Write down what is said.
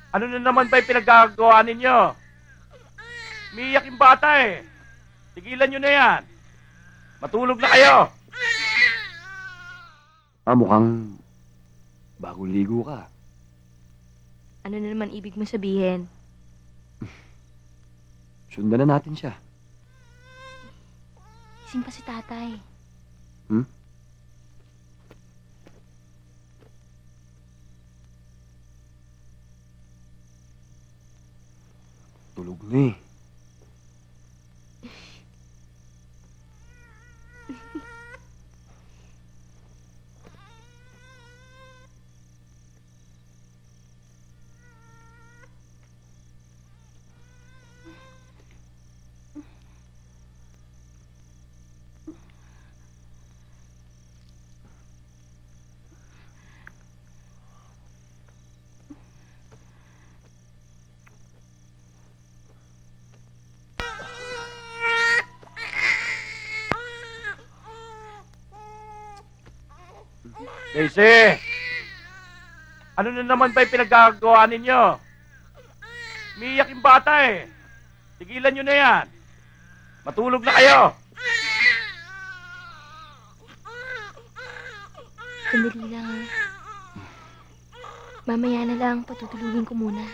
Ano na naman ba yung pinaggagawa ninyo? Umiiyak yung bata eh. Tigilan nyo na yan. Matulog na kayo. Mukhang bagong ligo ka. Ano na naman ibig mo sabihin? Sundan na natin siya. Gising pa si tatay. Hmm? Tulog na eh. Daisy! Ano na naman ba yung pinaggagawa ninyo? Umiiyak yung bata eh. Tigilan nyo na yan. Matulog na kayo. Sandali lang ah. Mamaya na lang, patutulugin ko muna.